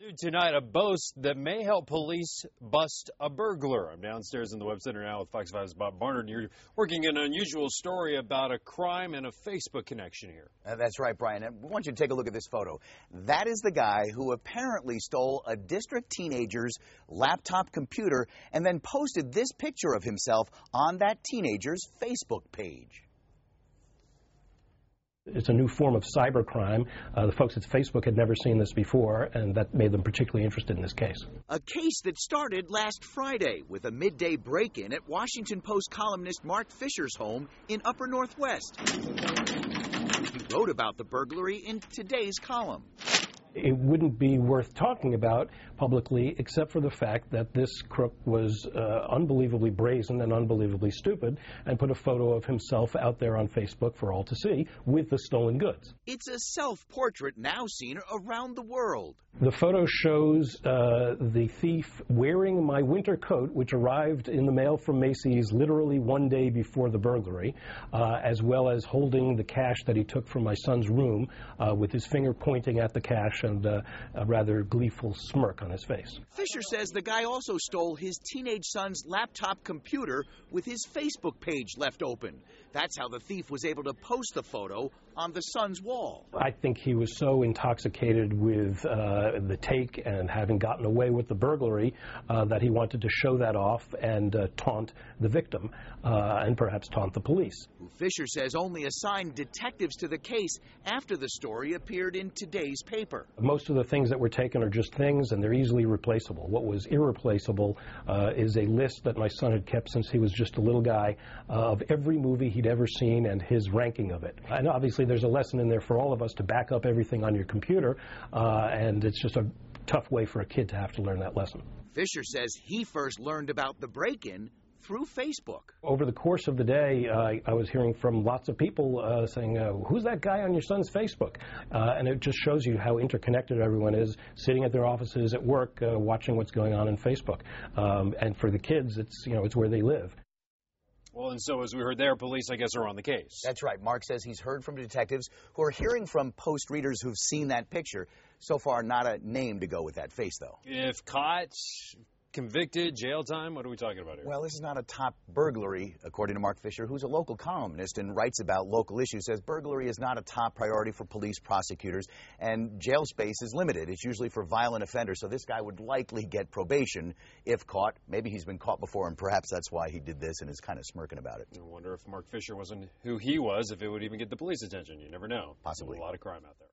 New tonight, a boast that may help police bust a burglar. I'm downstairs in the Web Center now with Fox 5's Bob Barnard. You're working an unusual story about a crime and a Facebook connection here. That's right, Brian. I want you to take a look at this photo. That is the guy who apparently stole a district teenager's laptop computer and then posted this picture of himself on that teenager's Facebook page. It's a new form of cybercrime. The folks at Facebook had never seen this before, and that made them particularly interested in this case. A case that started last Friday with a midday break-in at Washington Post columnist Mark Fisher's home in Upper Northwest. He wrote about the burglary in today's column. It wouldn't be worth talking about publicly except for the fact that this crook was unbelievably brazen and unbelievably stupid and put a photo of himself out there on Facebook for all to see with the stolen goods. It's a self-portrait now seen around the world. The photo shows the thief wearing my winter coat, which arrived in the mail from Macy's literally one day before the burglary, as well as holding the cash that he took from my son's room with his finger pointing at the cash and a rather gleeful smirk on his face. Fisher says the guy also stole his teenage son's laptop computer with his Facebook page left open. That's how the thief was able to post the photo on the son's wall. I think he was so intoxicated with the take and having gotten away with the burglary that he wanted to show that off and taunt the victim and perhaps taunt the police. Fisher says only assigned detectives to the case after the story appeared in today's paper. Most of the things that were taken are just things, and they're easily replaceable. What was irreplaceable is a list that my son had kept since he was just a little guy of every movie he'd ever seen and his ranking of it. And obviously there's a lesson in there for all of us to back up everything on your computer, and it's just a tough way for a kid to have to learn that lesson. Fisher says he first learned about the break-in through Facebook. Over the course of the day, I was hearing from lots of people saying, who's that guy on your son's Facebook? And it just shows you how interconnected everyone is, sitting at their offices at work, watching what's going on in Facebook. And for the kids, it's where they live. Well, and so as we heard there, police, I guess, are on the case. That's right. Mark says he's heard from detectives who are hearing from Post readers who've seen that picture. So far, not a name to go with that face, though. If caught, convicted, jail time, what are we talking about here? Well, this is not a top burglary, according to Mark Fisher, who's a local columnist and writes about local issues. Says burglary is not a top priority for police prosecutors, and jail space is limited. It's usually for violent offenders, so this guy would likely get probation if caught. Maybe he's been caught before, and perhaps that's why he did this and is kind of smirking about it. I wonder if Mark Fisher wasn't who he was, if it would even get the police attention. You never know. Possibly. A lot of crime out there.